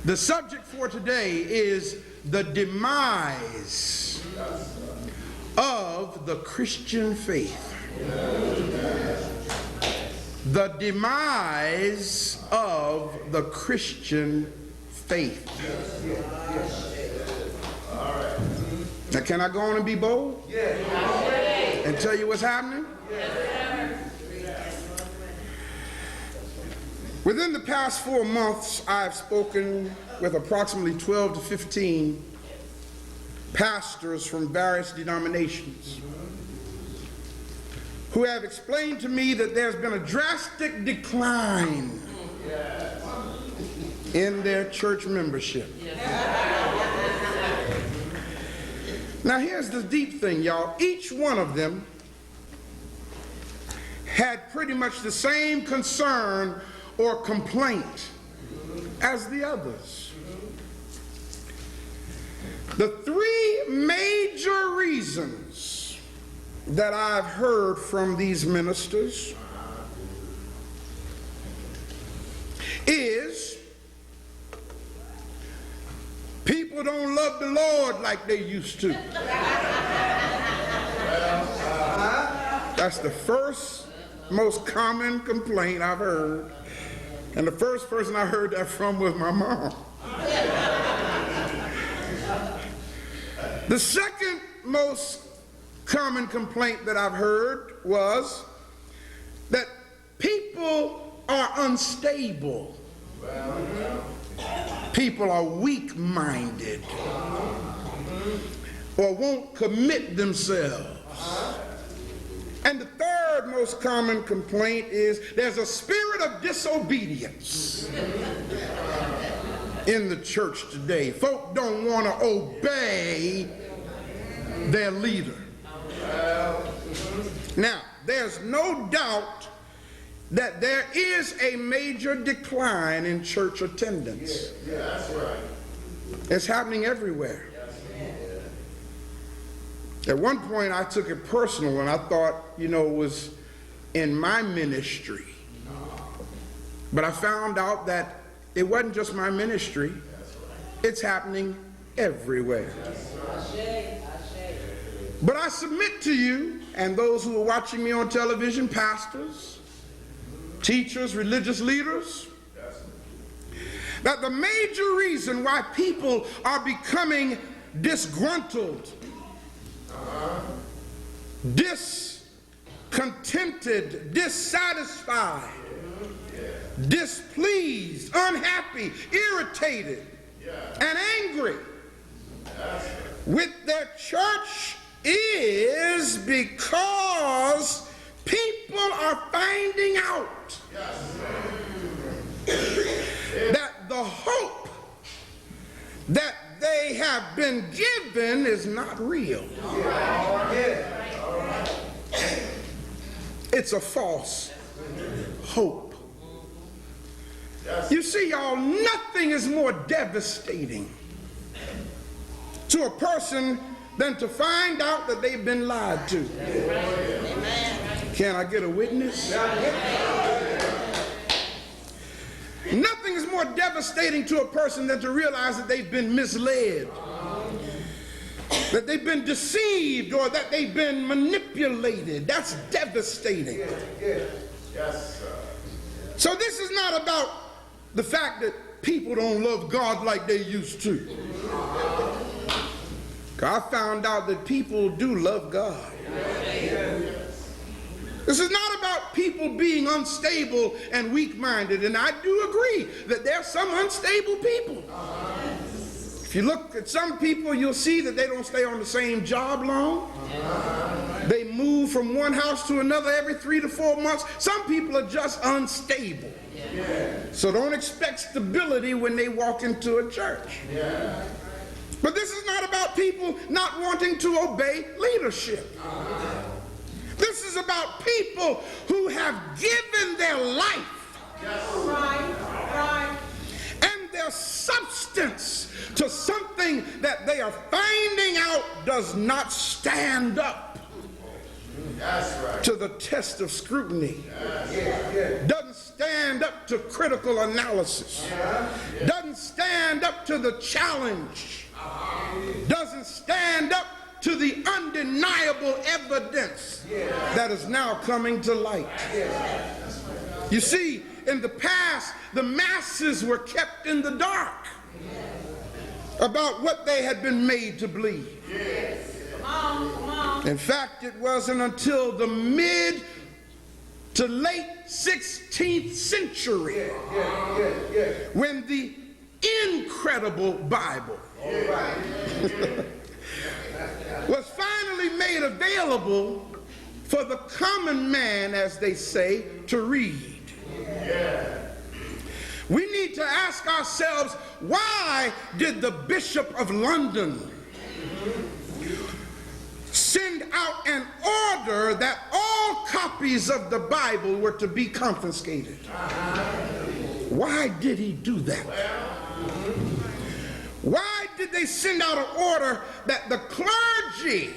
The subject for today is the demise of the Christian faith. The demise of the Christian faith. Now, can I go on and be bold? And tell you what's happening? Within the past 4 months, I've spoken with approximately 12 to 15 pastors from various denominations who have explained to me that there's been a drastic decline in their church membership. Now, here's the deep thing, y'all. Each one of them had pretty much the same concern or complaint as the others. The three major reasons that I've heard from these ministers is people don't love the Lord like they used to. That's the first most common complaint I've heard. And the first person I heard that from was my mom. The second most common complaint that I've heard was that people are unstable. People are weak-minded or won't commit themselves. And the third most common complaint is there's a spirit of disobedience in the church today. Folk don't want to obey their leader. Now, there's no doubt that there is a major decline in church attendance. That's right. It's happening everywhere. At one point, I took it personal, and I thought, it was in my ministry. But I found out that it wasn't just my ministry. It's happening everywhere. But I submit to you, and those who are watching me on television, pastors, teachers, religious leaders, that the major reason why people are becoming disgruntled, discontented, dissatisfied, displeased, unhappy, irritated, and angry with their church is because people are finding out that the hope that they have been given is not real. It's a false hope. You see, y'all, nothing is more devastating to a person than to find out that they've been lied to. Can I get a witness? Nothing is more devastating to a person than to realize that they've been misled, that they've been deceived, or that they've been manipulated. That's devastating. So this is not about the fact that people don't love God like they used to. I found out that people do love God. This is not about people being unstable and weak-minded, and I do agree that there are some unstable people. If you look at some people, you'll see that they don't stay on the same job long. They move from one house to another every 3 to 4 months. Some people are just unstable. So don't expect stability when they walk into a church. But this is not about people not wanting to obey leadership. This is about people who have given their life and their substance to something that they are finding out does not stand up to the test of scrutiny. Doesn't stand up to critical analysis. Doesn't stand stand up to the challenge, doesn't stand up to the undeniable evidence that is now coming to light. You see, in the past, the masses were kept in the dark about what they had been made to believe. In fact, it wasn't until the mid to late 16th century when the incredible Bible was finally made available for the common man, as they say, to read. We need to ask ourselves, why did the Bishop of London send out an order that all copies of the Bible were to be confiscated? Why did he do that? Why did they send out an order that the clergy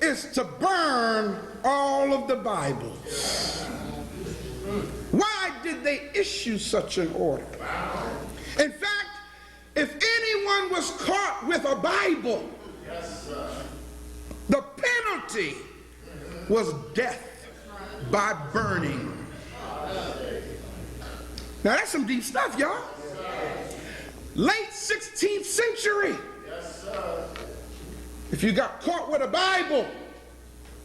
is to burn all of the Bibles? Why did they issue such an order? In fact, if anyone was caught with a Bible, the penalty was death by burning. Now that's some deep stuff, y'all. Late 16th century. If you got caught with a Bible,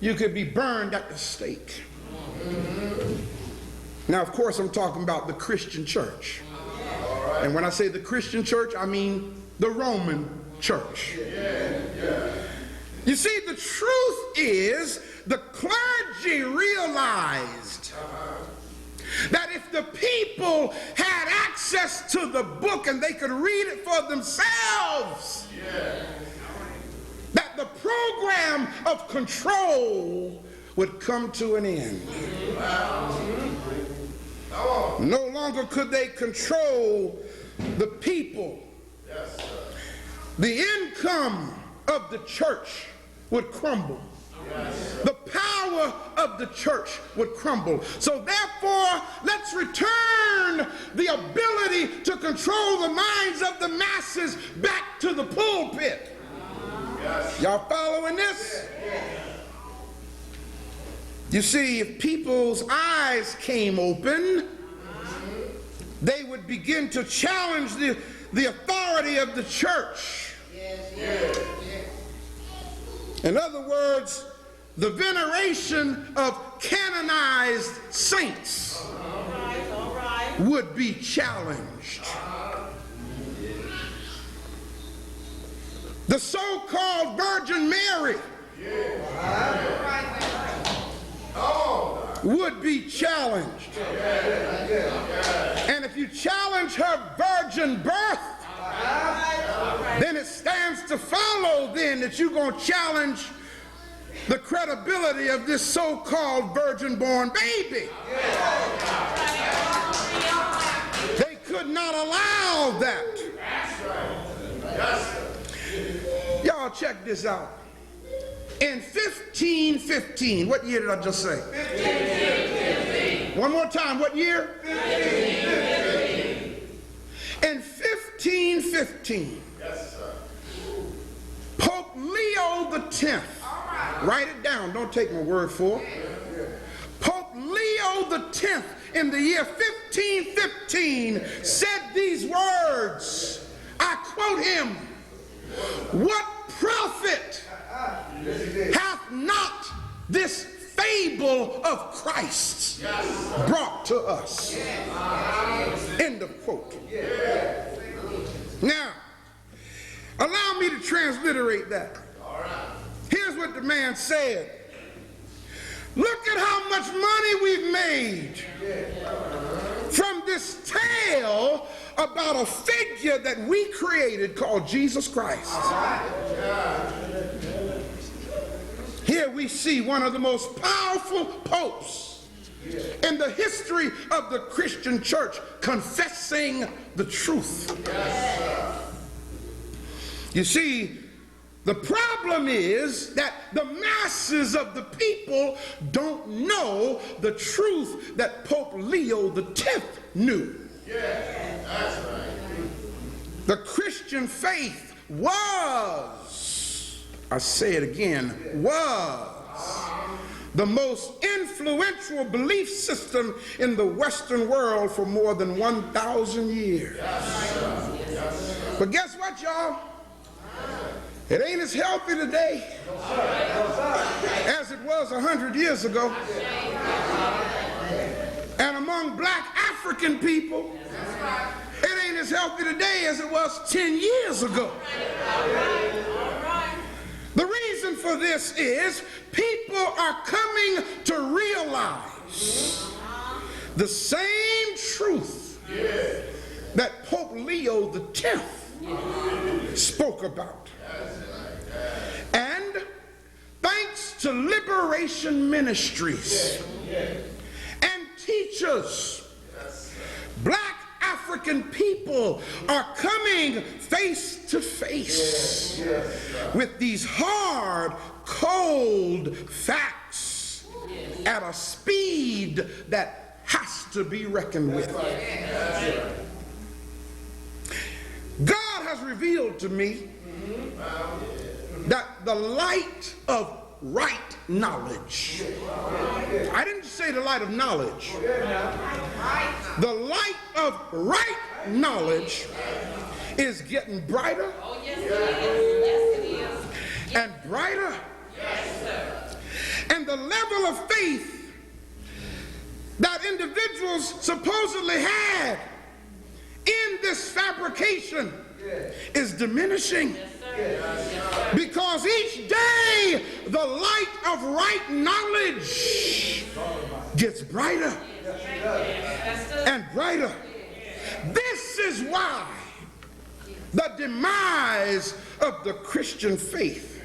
you could be burned at the stake. Now, of course, I'm talking about the Christian church. And when I say the Christian church, I mean the Roman church. You see, the truth is the clergy realized that if the people had access to the book and they could read it for themselves, that the program of control would come to an end. No longer could they control the people. The income of the church would crumble. The power of the church would crumble. So therefore, let's return the ability to control the minds of the masses back to the pulpit. Y'all following this? You see, if people's eyes came open, they would begin to challenge the authority of the church. In other words, the veneration of canonized saints would be challenged. The so-called Virgin Mary would be challenged. And if you challenge her virgin birth, then it stands to follow then that you're going to challenge the credibility of this so-called virgin-born baby. They could not allow that. Y'all check this out. In 1515, what year did I just say? 1515. One more time, what year? 1515. In 1515, yes, sir. Pope Leo X, write it down, don't take my word for it. Pope Leo X in the year 1515 said these words. I quote him, "What profit hath not this fable of Christ brought to us?" End of quote. Now, allow me to transliterate that. Here's what the man said. Look at how much money we've made from this tale about a figure that we created called Jesus Christ. Here we see one of the most powerful popes in the history of the Christian church confessing the truth. You see, the problem is that the masses of the people don't know the truth that Pope Leo X knew. The Christian faith was, I say it again, was the most influential belief system in the Western world for more than 1,000 years. But guess what, y'all? It ain't as healthy today as it was 100 years ago. And among black African people, it ain't as healthy today as it was 10 years ago. The reason for this is people are coming to realize the same truth that Pope Leo X spoke about. And thanks to liberation ministries and teachers, black African people are coming face to face with these hard, cold facts at a speed that has to be reckoned with. God has revealed to me that the light of right knowledge, I didn't say the light of knowledge, the light of right knowledge is getting brighter and brighter, and the level of faith that individuals supposedly had in this fabrication is diminishing, because each day the light of right knowledge gets brighter and brighter. This is why the demise of the Christian faith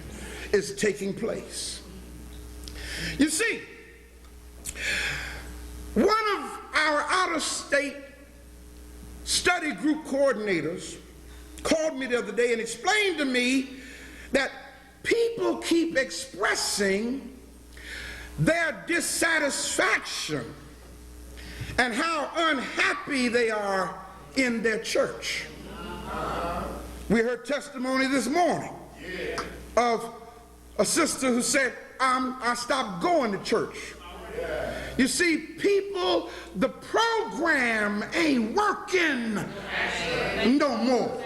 is taking place. You see, one of our out-of-state study group coordinators called me the other day and explained to me that people keep expressing their dissatisfaction and how unhappy they are in their church. We heard testimony this morning of a sister who said, I stopped going to church. You see, people, the program ain't working no more.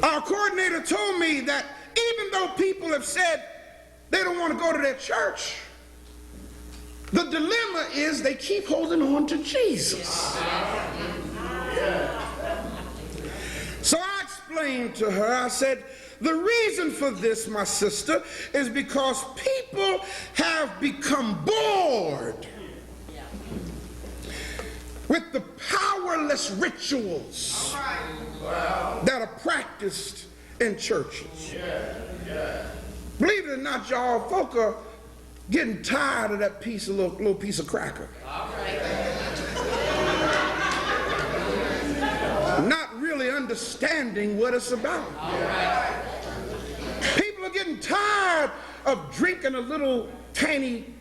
Our coordinator told me that even though people have said they don't want to go to their church, the dilemma is they keep holding on to Jesus. So I explained to her, I said, the reason for this, my sister, is because people have become bored with the powerless rituals that are practiced in churches. Believe it or not, y'all, folk are getting tired of that little piece of cracker. Not really understanding what it's about. People are getting tired of drinking a little tiny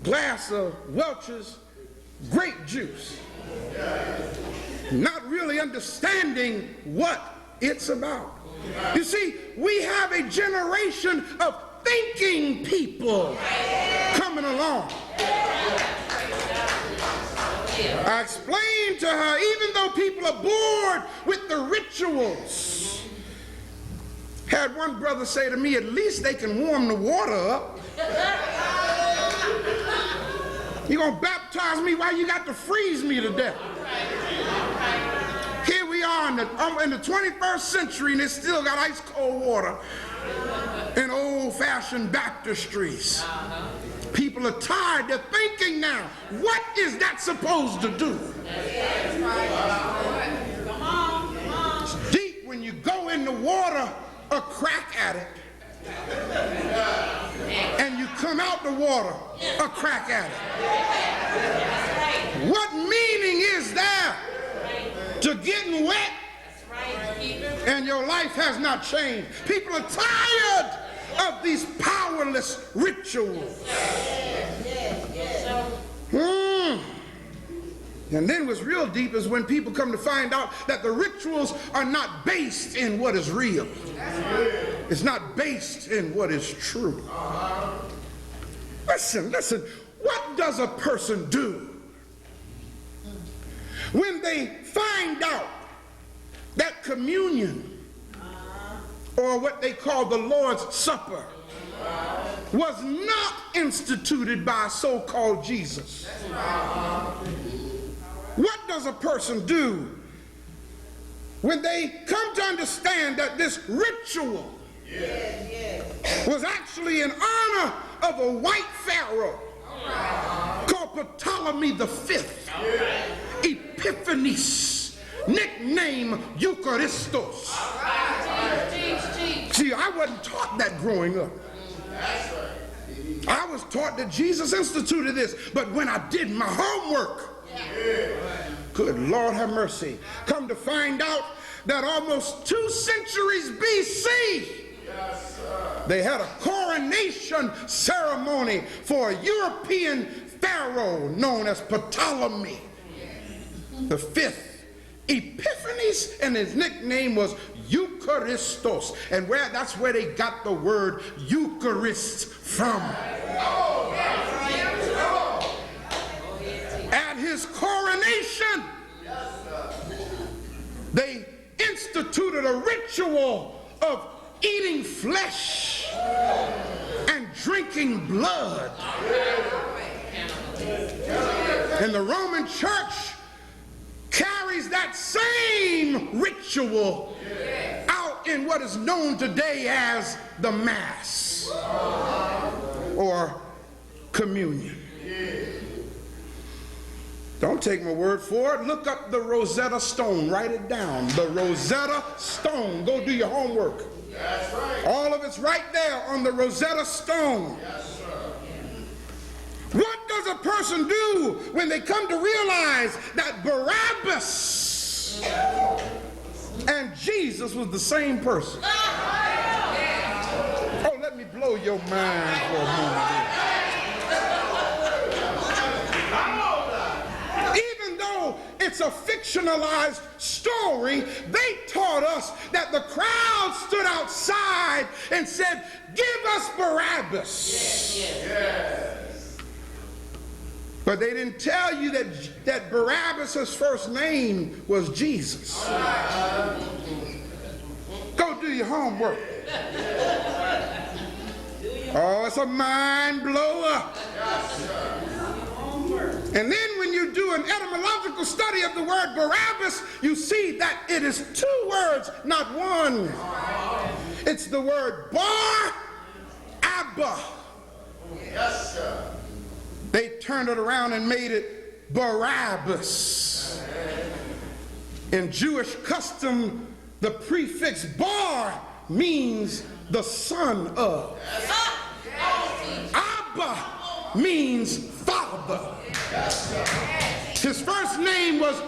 glass of Welch's grape juice, not really understanding what it's about. You see, we have a generation of thinking people coming along. I explained to her, even though people are bored with the rituals, had one brother say to me, at least they can warm the water up. You gonna baptize me while you got to freeze me to death? Here we are in the 21st century, and they still got ice cold water in old-fashioned baptistries. People are tired. They're thinking now, what is that supposed to do? It's deep when you go in the water, a crack at it, and you come out the water, a crack at it. What meaning is there to getting wet and your life has not changed? People are tired of these powerless rituals. And then what's real deep is when people come to find out that the rituals are not based in what is real. It's not based in what is true. Listen, what does a person do when they find out that communion, or what they call the Lord's Supper, was not instituted by a so-called Jesus? What does a person do when they come to understand that this ritual was actually in honor of a white pharaoh called Ptolemy V, Epiphanes, nicknamed Eucharistos? See, I wasn't taught that growing up. I was taught that Jesus instituted this, but when I did my homework, good Lord have mercy, come to find out that almost 2 centuries BC, they had a coronation ceremony for a European pharaoh known as Ptolemy V, Epiphanes, and his nickname was Eucharistos, and that's where they got the word Eucharist from. At his coronation, they instituted a ritual of eating flesh and drinking blood. And the Roman Church carries that same ritual out in what is known today as the Mass or communion. Don't take my word for it. Look up the Rosetta Stone. Write it down. The Rosetta Stone. Go do your homework. That's right. All of it's right there on the Rosetta Stone. Yes, sir. What does a person do when they come to realize that Barabbas and Jesus was the same person? Oh, let me blow your mind for a moment. Even though it's a fictionalized story, they taught us that the crowd stood outside and said, "Give us Barabbas." Yes. But they didn't tell you that Barabbas' first name was Jesus. Go do your homework. Oh, it's a mind blower. And then when you do an etymological study of the word Barabbas, you see that it is 2 words, not one. It's the word bar, abba. Yes, sir. They turned it around and made it Barabbas. In Jewish custom, the prefix bar means the son of. Abba means father. His first name was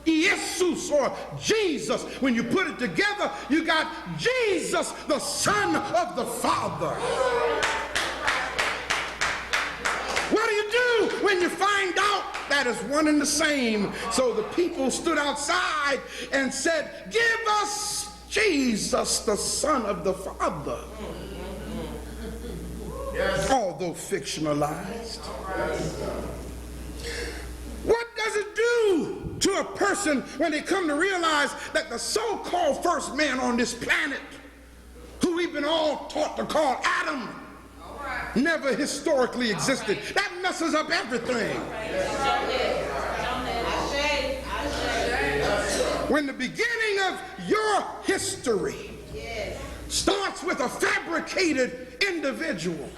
Jesus or Jesus. When you put it together, you got Jesus, the Son of the Father. What do you do when you find out that is one and the same? So the people stood outside and said, "Give us Jesus, the Son of the Father." Yes. Although fictionalized. What does it do to a person when they come to realize that the so-called first man on this planet, who we've been all taught to call Adam, never historically existed? That messes up everything. When the beginning of your history starts with a fabricated individual,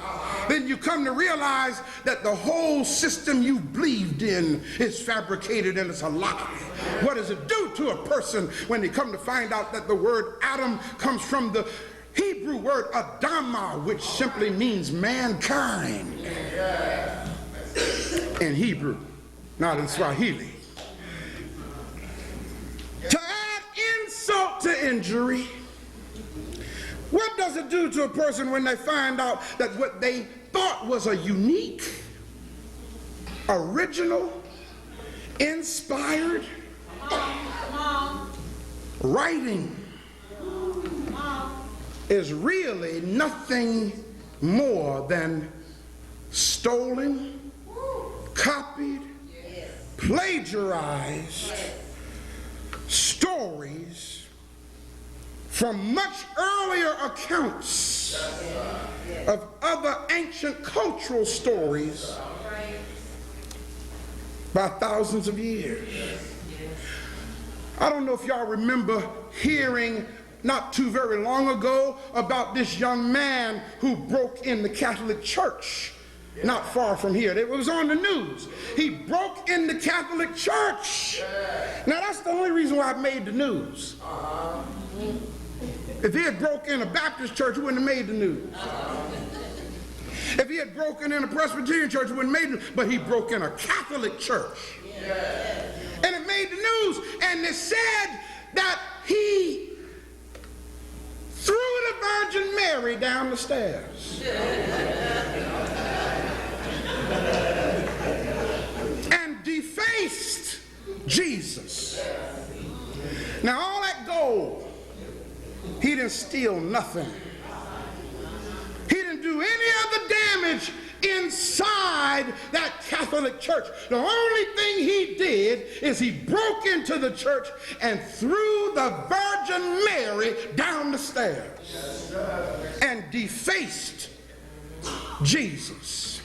then you come to realize that the whole system you believed in is fabricated and it's a lie. What does it do to a person when they come to find out that the word Adam comes from the Hebrew word Adama, which simply means mankind in Hebrew, not in Swahili? To add insult to injury, what does it do to a person when they find out that what they thought was a unique, original, inspired writing is really nothing more than stolen, copied, plagiarized stories from much earlier accounts of other ancient cultural stories by thousands of years. I don't know if y'all remember hearing not too very long ago about this young man who broke in the Catholic Church not far from here. It was on the news. He broke in the Catholic Church. Now that's the only reason why it made the news. If he had broke in a Baptist church, it wouldn't have made the news. If he had broken in a Presbyterian church, it wouldn't have made the news. But he broke in a Catholic church. And it made the news. And it said that he threw the Virgin Mary down the stairs. And defaced Jesus. Now all that gold, he didn't steal nothing. He didn't do any other damage inside that Catholic church. The only thing he did is he broke into the church and threw the Virgin Mary down the stairs and defaced Jesus.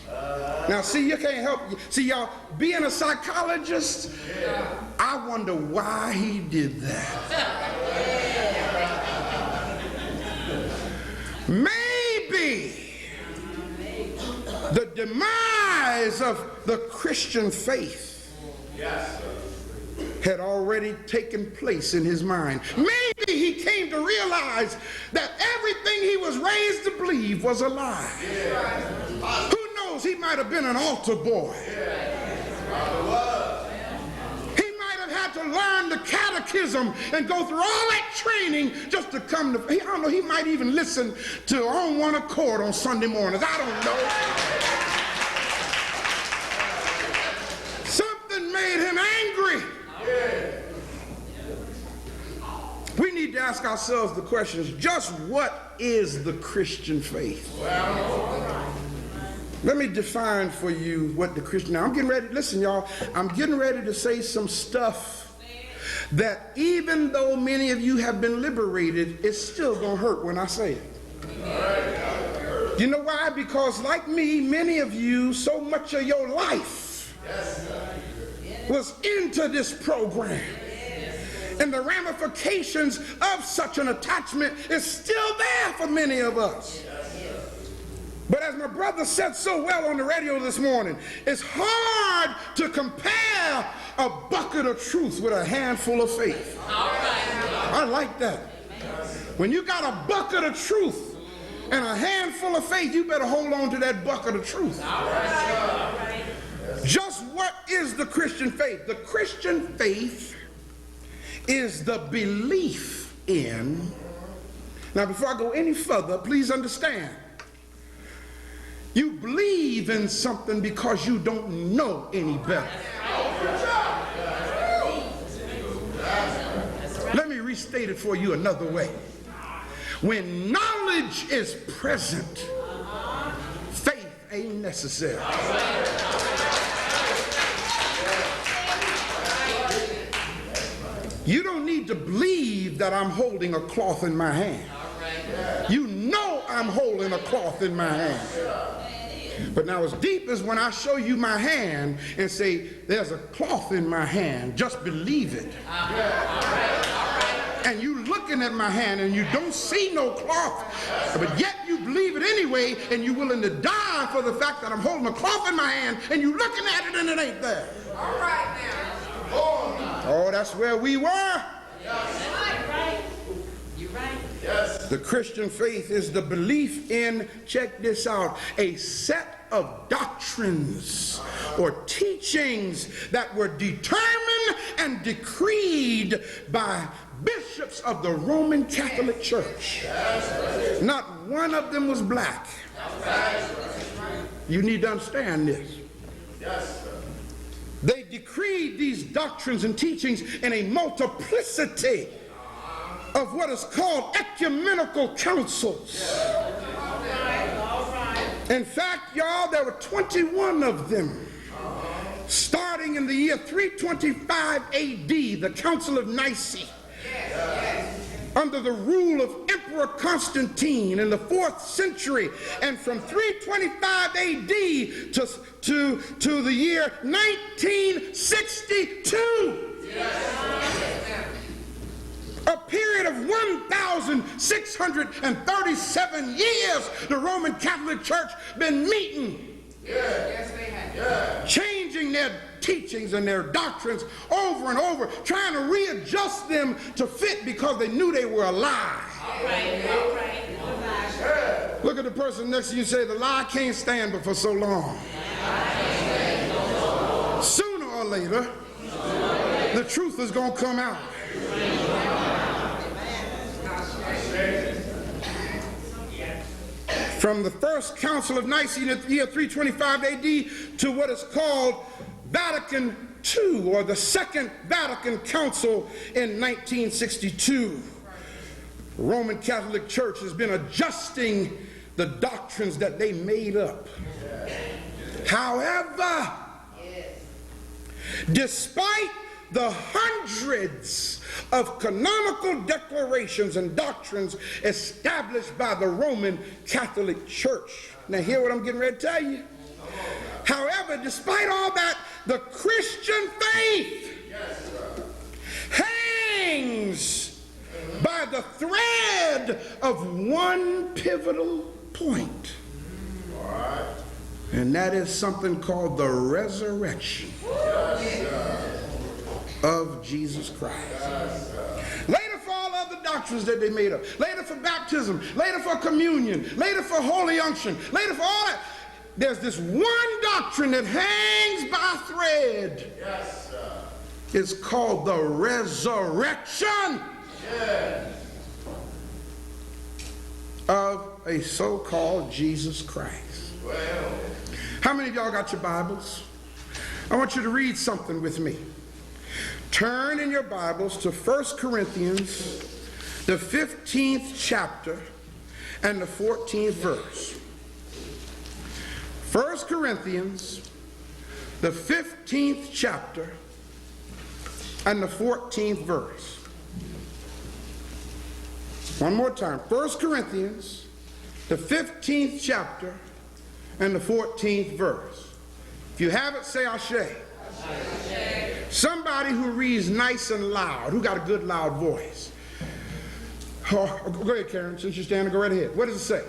Now see, you can't help, see y'all, being a psychologist, I wonder why he did that. Maybe the demise of the Christian faith had already taken place in his mind. Maybe he came to realize that everything he was raised to believe was a lie. Who knows, he might have been an altar boy. He might have had to learn the catechism and go through all that training just to come to, I don't know, he might even listen to On One Accord on Sunday mornings. I don't know. Something made him angry. We need to ask ourselves the questions, just what is the Christian faith? Let me define for you what the Christian, now I'm getting ready, listen y'all, I'm getting ready to say some stuff that even though many of you have been liberated, it's still gonna hurt when I say it. You know why? Because like me, many of you, so much of your life was into this program. And the ramifications of such an attachment is still there for many of us. But as my brother said so well on the radio this morning, it's hard to compare a bucket of truth with a handful of faith. I like that. When you got a bucket of truth and a handful of faith, you better hold on to that bucket of truth. Just what is the Christian faith? The Christian faith is the belief in, now before I go any further, please understand, you believe in something because you don't know any better. Let me restate it for you another way. When knowledge is present, faith ain't necessary. You don't need to believe that I'm holding a cloth in my hand. You know I'm holding a cloth in my hand. But now as deep as when I show you my hand and say, there's a cloth in my hand, just believe it. And you looking at my hand and you don't see no cloth, but yet you believe it anyway, and you're willing to die for the fact that I'm holding a cloth in my hand, and you looking at it and it ain't there. All right now. Oh, that's where we were. Right. You're right. Yes. The Christian faith is the belief in, check this out, a set of doctrines or teachings that were determined and decreed by bishops of the Roman Catholic Church. Not one of them was black. You need to understand this. They decreed these doctrines and teachings in a multiplicity of what is called ecumenical councils. In fact, y'all, there were 21 of them. Starting in the year 325 AD, the Council of Nicaea, under the rule of Emperor Constantine in the 4th century, and from 325 AD to the year 1962. A period of 1,637 years the Roman Catholic Church been meeting. Yes, they have. Changing their teachings and their doctrines over and over, trying to readjust them to fit because they knew they were a lie. All right. Look at the person next to you and say, the lie can't stand but for so long. Sooner or later, the truth is going to come out. From the first Council of Nicaea in the year 325 AD to what is called Vatican II, or the Second Vatican Council in 1962. The Roman Catholic Church has been adjusting the doctrines that they made up. However, despite the hundreds of canonical declarations and doctrines established by the Roman Catholic Church. Now hear what I'm getting ready to tell you. However, despite all that, the Christian faith hangs by the thread of one pivotal point. And that is something called the resurrection of Jesus Christ. Later for all other doctrines that they made up. Later for baptism. Later for communion. Later for holy unction. Later for all that. There's this one doctrine that hangs by a thread. Yes, sir. It's called the resurrection of a so-called Jesus Christ. Well, How many of y'all got your Bibles? I want you to read something with me. Turn in your Bibles to 1 Corinthians, the 15th chapter and the 14th verse. 1 Corinthians, the 15th chapter and the 14th verse. One more time. 1 Corinthians, the 15th chapter and the 14th verse. If you have it, say Ashe. Somebody who reads nice and loud, who got a good loud voice. Oh, go ahead, Karen, since you're standing, go right ahead. What does it say?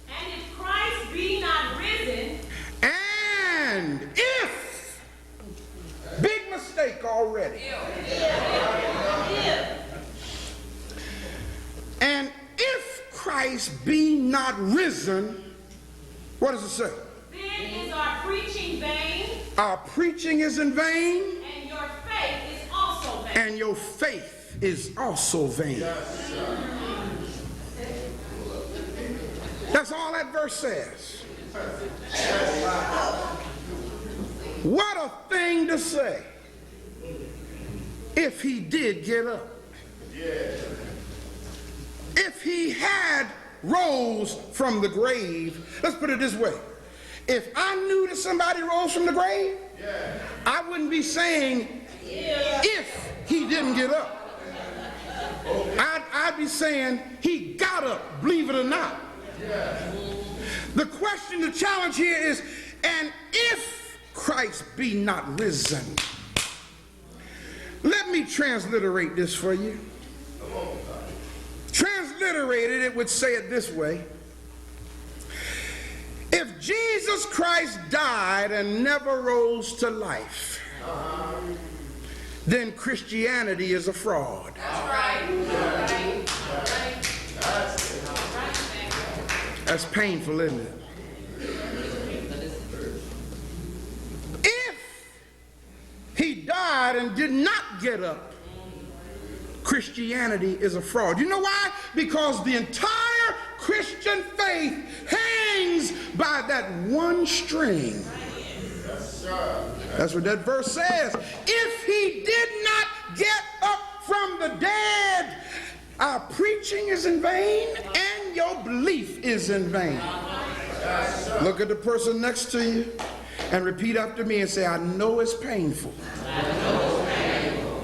And if Christ be not risen, And if, big mistake already. And if Christ be not risen, what does it say? then is our preaching vain, Our preaching is in vain, and your faith is also vain. and your faith is also vain. That's all that verse says. What a thing to say if he did get up. If he had rose from the grave, let's put it this way. If I knew that somebody rose from the grave, I wouldn't be saying if he didn't get up. I'd be saying he got up, believe it or not. The question, the challenge here is, and if Christ be not risen. Let me transliterate this for you. Transliterated, it would say it this way. If Jesus Christ died and never rose to life, then Christianity is a fraud. That's painful, isn't it? If he died and did not get up, Christianity is a fraud. You know why? Because the entire Christian faith hangs by that one string. yes, sir. That's what that verse says. If he did not get up from the dead, our preaching is in vain and your belief is in vain. Look at the person next to you and repeat after me and say, I know it's painful.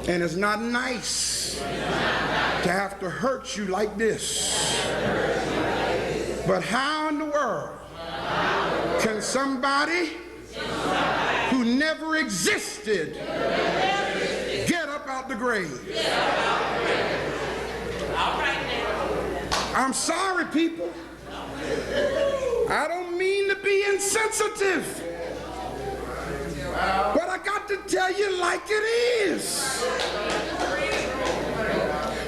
And it's not nice to have to hurt you like this. But how in the world can somebody who never existed get up out the grave? I'm sorry, people. I don't mean to be insensitive, but I got to tell you like it is.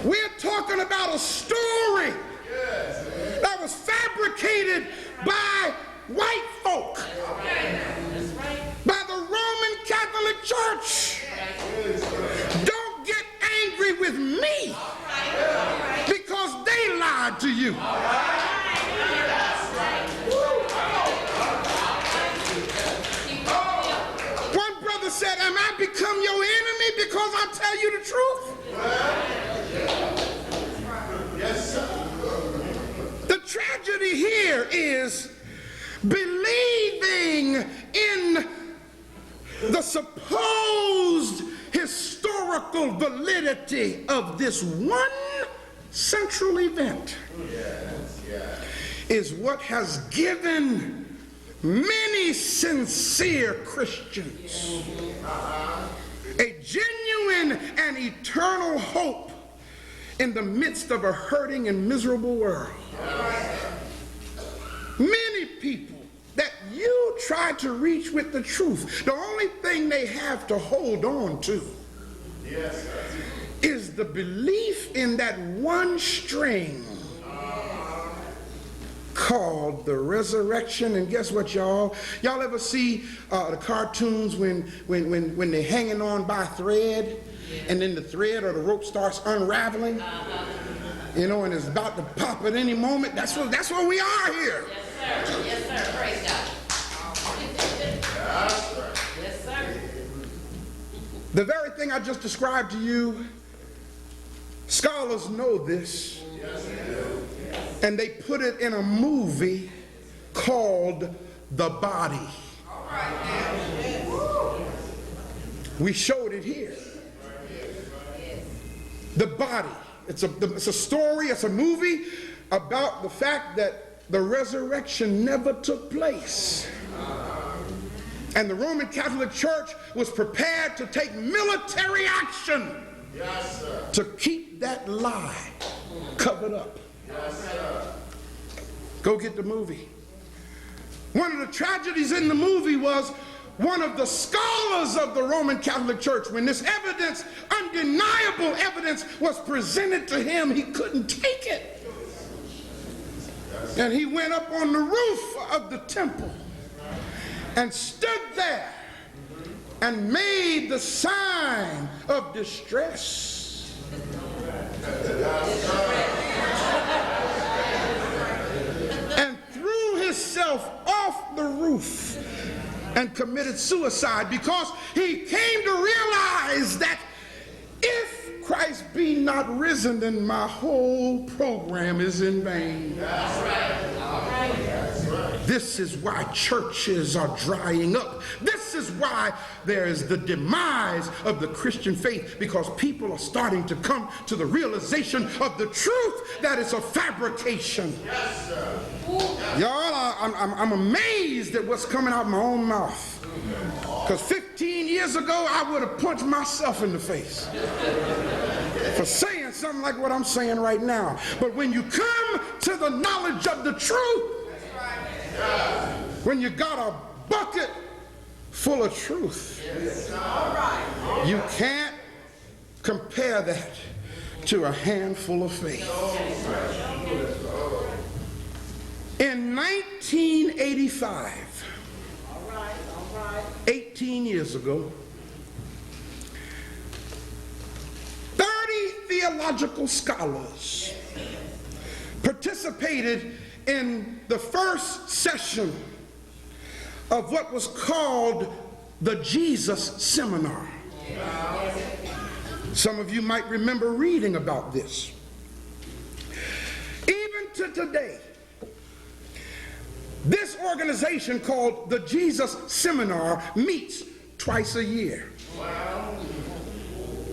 We're talking about a story that was fabricated by white folk, by the Roman Catholic Church. Don't get angry with me because they lied to you. One brother said, am I become your enemy because I tell you the truth? Yes, sir. The tragedy here is believing in the supposed historical validity of this one central event is what has given many sincere Christians a genuine and eternal hope in the midst of a hurting and miserable world. Many people that you try to reach with the truth, the only thing they have to hold on to is the belief in that one string called the resurrection. And guess what, y'all? Y'all ever see the cartoons when they're hanging on by a thread, and then the thread or the rope starts unraveling? You know, and it's about to pop at any moment. That's what we are here. Yes, sir. Yes, sir. Praise God. Yes, sir. The very thing I just described to you, scholars know this, and they put it in a movie called The Body. We showed it here. The Body. It's a story, it's a movie about the fact that the resurrection never took place. And the Roman Catholic Church was prepared to take military action to keep that lie covered up. Go get the movie. One of the tragedies in the movie was one of the scholars of the Roman Catholic Church, when this evidence, undeniable evidence, was presented to him, he couldn't take it. And he went up on the roof of the temple and stood there and made the sign of distress. And threw himself off the roof and committed suicide, because he came to realize that if Christ be not risen, then my whole program is in vain. That's right. All right. That's right. This is why churches are drying up. This is why there is the demise of the Christian faith, because people are starting to come to the realization of the truth that it's a fabrication. Yes, sir. Y'all, I'm amazed at what's coming out of my own mouth. Because 15 years ago, I would have punched myself in the face for saying something like what I'm saying right now. But when you come to the knowledge of the truth, when you got a bucket full of truth, you can't compare that to a handful of faith. In 1985, 18 years ago, 30 theological scholars participated in the first session of what was called the Jesus Seminar. Some of you might remember reading about this. Even to today, this organization called the Jesus Seminar meets twice a year.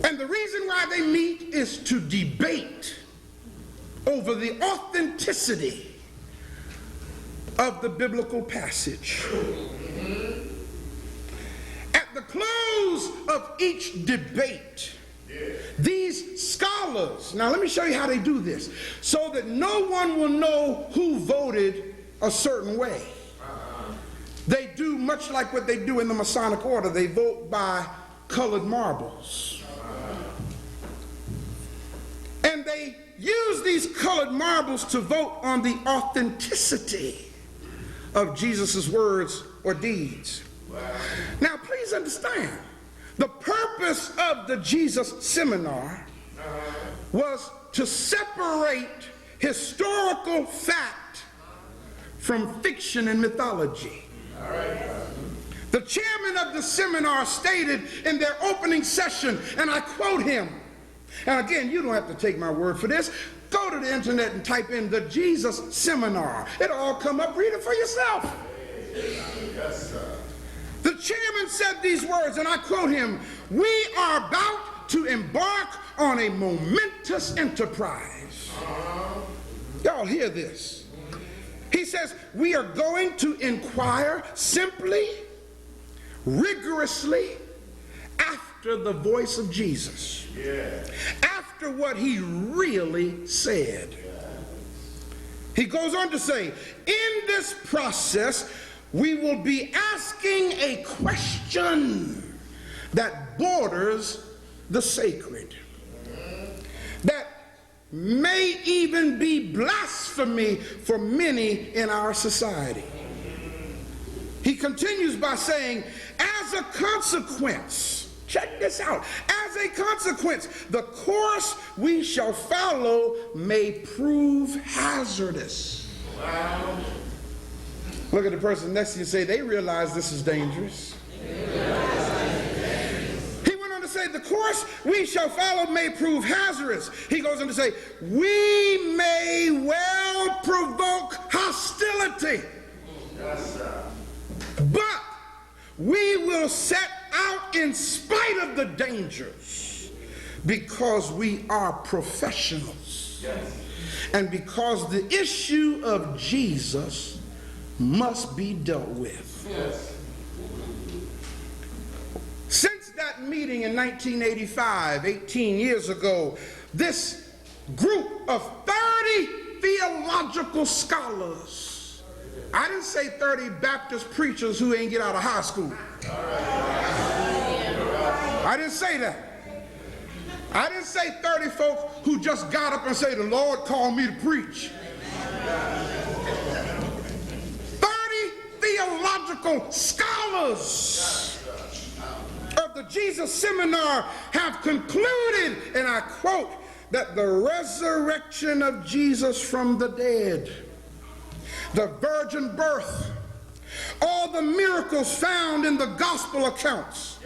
And the reason why they meet is to debate over the authenticity of the biblical passage. At the close of each debate, these scholars, now let me show you how they do this, so that no one will know who voted a certain way. They do much like what they do in the Masonic order. They vote by colored marbles. And they use these colored marbles to vote on the authenticity of Jesus' words or deeds. Now, please understand, the purpose of the Jesus Seminar was to separate historical fact from fiction and mythology. The chairman of the seminar stated in their opening session, and I quote him, and again, you don't have to take my word for this. Go to the internet and type in the Jesus Seminar. It'll all come up. Read it for yourself. Yes, sir. The chairman said these words, and I quote him, "We are about to embark on a momentous enterprise." Y'all hear this? He says, we are going to inquire simply, rigorously, after the voice of Jesus. After what he really said. He goes on to say, in this process, we will be asking a question that borders the sacred, that may even be blasphemy for many in our society. He continues by saying, as a consequence, check this out, as a consequence, the course we shall follow may prove hazardous. Wow. Look at the person next to you and say, they realize this is dangerous. He went on to say, the course we shall follow may prove hazardous. He goes on to say, we may well provoke hostility. Yes, sir. But we will set out in spite of the dangers because we are professionals. Yes. And because the issue of Jesus must be dealt with. Yes. Since that meeting in 1985, 18 years ago, this group of 30 theological scholars, I didn't say 30 Baptist preachers who ain't get out of high school. I didn't say that. I didn't say 30 folk who just got up and say, the Lord called me to preach. 30 theological scholars of the Jesus Seminar have concluded, and I quote, that the resurrection of Jesus from the dead, the virgin birth, all the miracles found in the gospel accounts,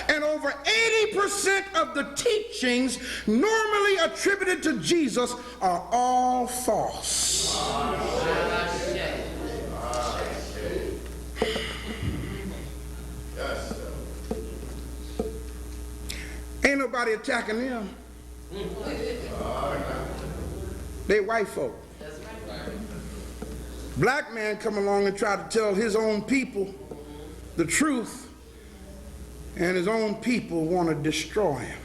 and over 80% of the teachings normally attributed to Jesus are all false. Ain't nobody attacking them. They white folk. Black man come along and try to tell his own people the truth, and his own people want to destroy him.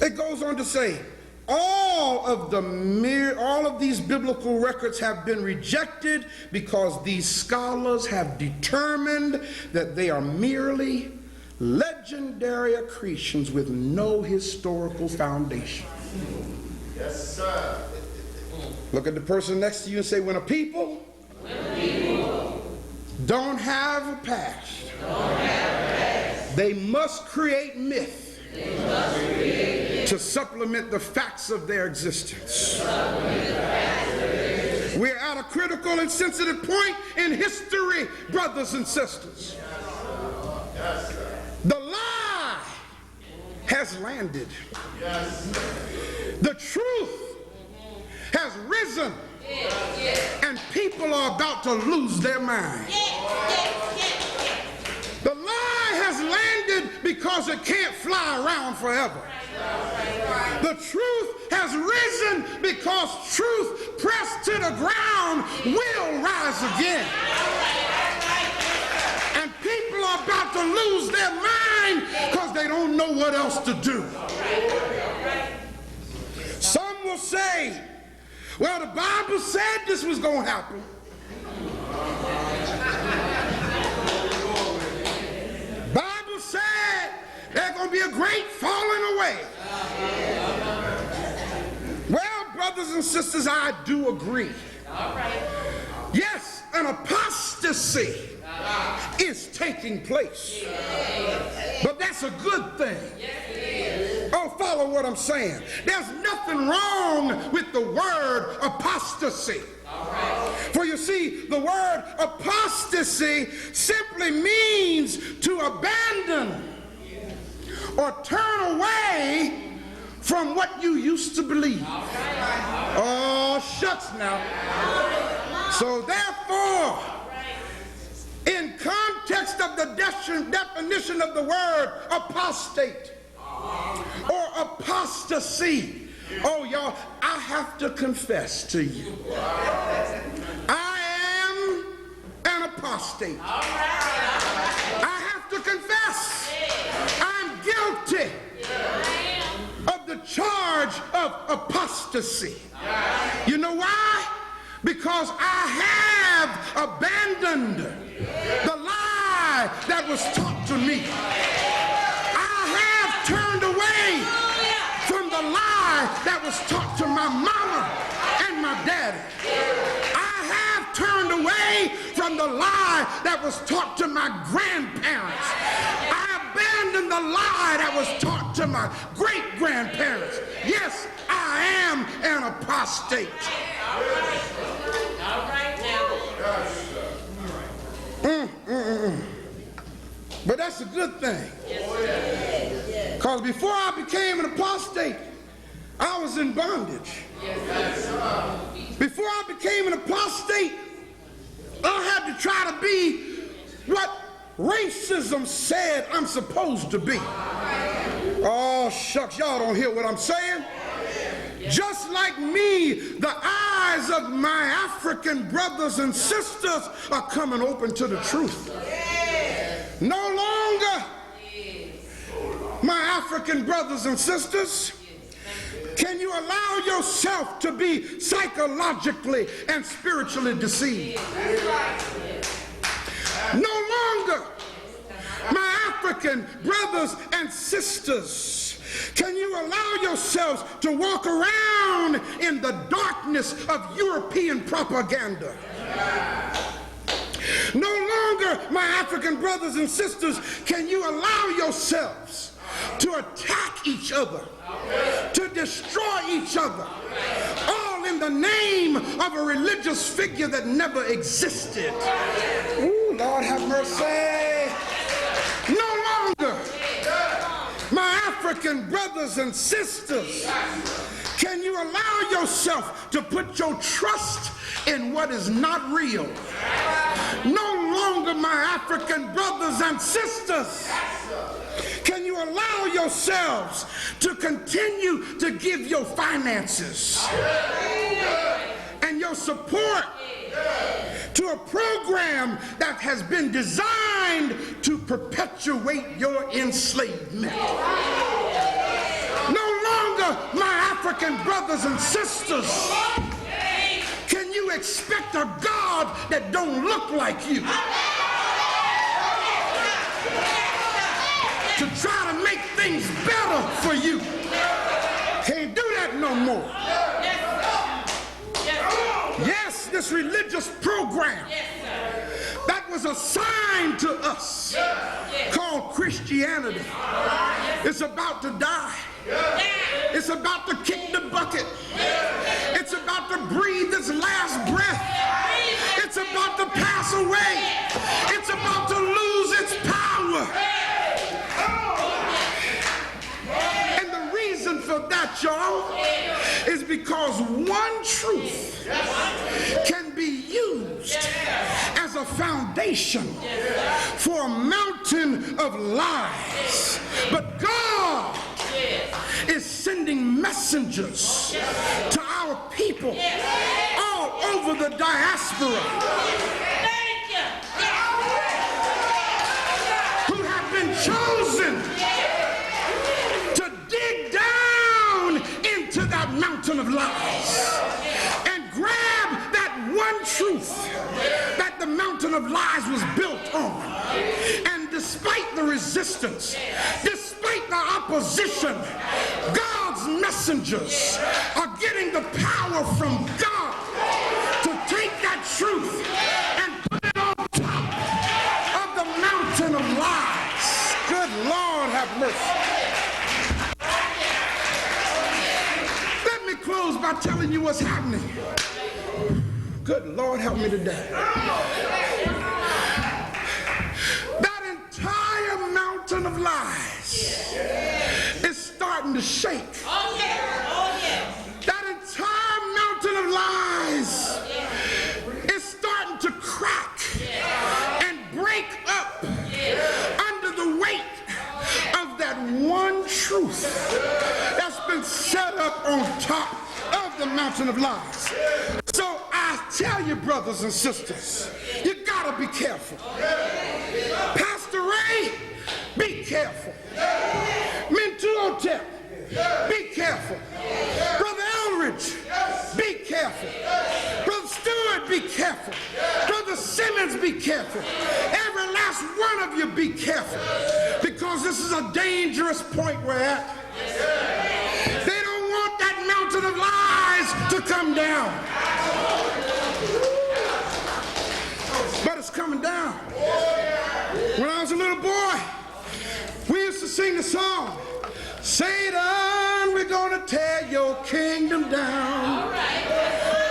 It goes on to say, all of these biblical records have been rejected because these scholars have determined that they are merely legendary accretions with no historical foundation. Yes, sir. Look at the person next to you and say, when a people don't have a past, they must create myth to supplement the facts of their existence. We're at a a critical and sensitive point in history, brothers and sisters. The lie has landed. The truth has risen. And people are about to lose their mind. The lie has landed because it can't fly around forever. The truth has risen because truth pressed to the ground will rise again. And people are about to lose their mind because they don't know what else to do. Some will say, well, the Bible said this was going to happen. Bible said there's going to be a great falling away. Well, brothers and sisters, I do agree. Yes, an apostasy is taking place. But that's a good thing. Oh, follow what I'm saying. There's nothing wrong with the word apostasy. For you see, the word apostasy simply means to abandon or turn away from what you used to believe. Oh, shucks now. So therefore, in context of the definition of the word apostate or apostasy, oh y'all, I have to confess to you, I am an apostate. I have to confess I'm guilty of the charge of apostasy. You know why? Because I have abandoned the lie that was taught to me. I have turned away from the lie that was taught to my mama and my daddy. I have turned away from the lie that was taught to my grandparents. I abandoned the lie that was taught to my great-grandparents. Yes, I am an apostate. All right now. But that's a good thing. Because before I became an apostate, I was in bondage. Before I became an apostate, I had to try to be what racism said I'm supposed to be. Oh, shucks, y'all don't hear what I'm saying? Just like me, the eyes of my African brothers and sisters are coming open to the truth. No longer, my African brothers and sisters, can you allow yourself to be psychologically and spiritually deceived. No longer, my African brothers and sisters, can you allow yourselves to walk around in the darkness of European propaganda. No longer, my African brothers and sisters, can you allow yourselves to attack each other, to destroy each other, all in the name of a religious figure that never existed. Ooh, Lord have mercy. No longer, my African brothers and sisters, can you allow yourself to put your trust in what is not real. No longer, my African brothers and sisters, can you allow yourselves to continue to give your finances and your support to a program that has been designed to perpetuate your enslavement. No longer, my African brothers and sisters, can you expect a God that don't look like you to try to make things better for you. Can't do that no more. Yes, this religious program that was assigned to us called Christianity, it's about to die. It's about to kick the bucket. It's about to breathe its last breath pass away. It's about to lose its power. And the reason for that, y'all, is because one truth can be used as a foundation for a mountain of lies. But God is sending messengers to our people all over the diaspora who have been chosen to dig down into that mountain of lies and grab that one truth that the mountain of lies was built on. And despite the resistance, despite the opposition, God's messengers are getting the power from God to take that truth and put it on top of the mountain of lies. Good Lord, have mercy. Let me close by telling you what's happening. Good Lord, help me today. That entire mountain of lies is starting to shake. That entire mountain of lies is starting to crack and break up under the weight of that one truth that's been set up on top of the mountain of lies. So I tell you, brothers and sisters, you gotta be careful. Pastor Ray, be careful. Mentuotep, be careful. Brother Eldridge, be careful. Brother Stewart, be careful. Brother Simmons, be careful. Every last one of you, be careful. Because this is a dangerous point we're at. They don't want that mountain of lies to come down. But it's coming down. When I was a little boy, we used to sing the song, Satan, we're going to tear your kingdom down.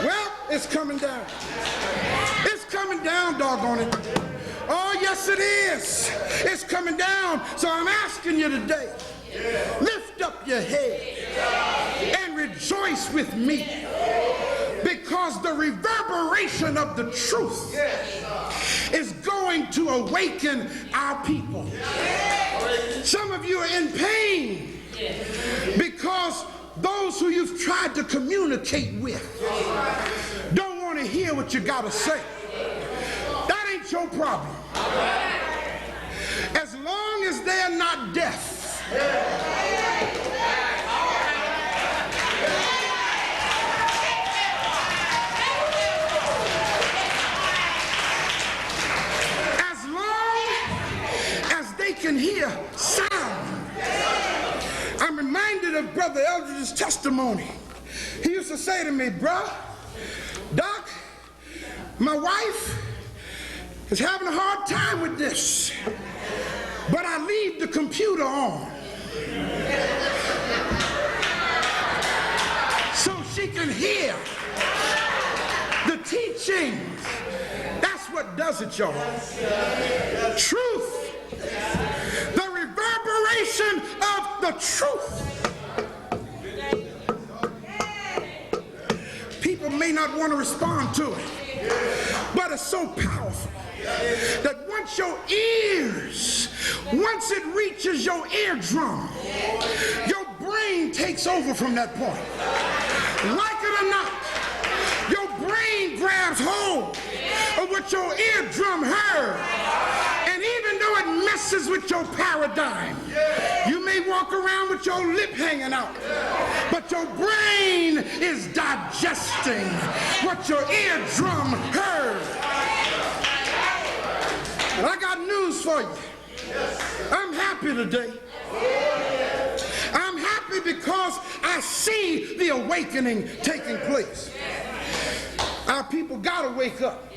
Well, it's coming down. It's coming down, doggone it. Oh, yes, it is. It's coming down. So I'm asking you today, lift up your head and rejoice with me, because the reverberation of the truth is going to awaken our people. Some of you are in pain because those who you've tried to communicate with don't want to hear what you got to say. That ain't your problem. As long as they're not deaf. As long as they can hear sound. I'm reminded of Brother Eldridge's testimony. He used to say to me, bruh, Doc, my wife is having a hard time with this, but I leave the computer on so she can hear the teaching. That's what does it, y'all. Truth. The reverberation of the truth. People may not want to respond to it, but it's so powerful that once it reaches your eardrum, your brain takes over from that point. Like it or not, your brain grabs hold of what your eardrum heard. And even though it messes with your paradigm, you may walk around with your lip hanging out, but your brain is digesting what your eardrum heard. And I got news for you. I'm happy today. I'm happy because I see the awakening taking place. Our people got to wake up.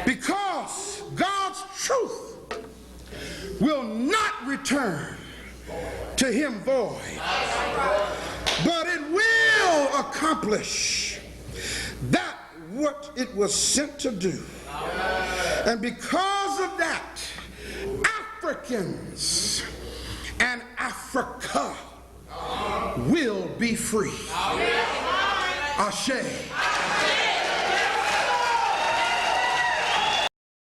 Because God's truth will not return to him void, but it will accomplish that what it was sent to do. And because of that, Africans and Africa will be free. Ashe.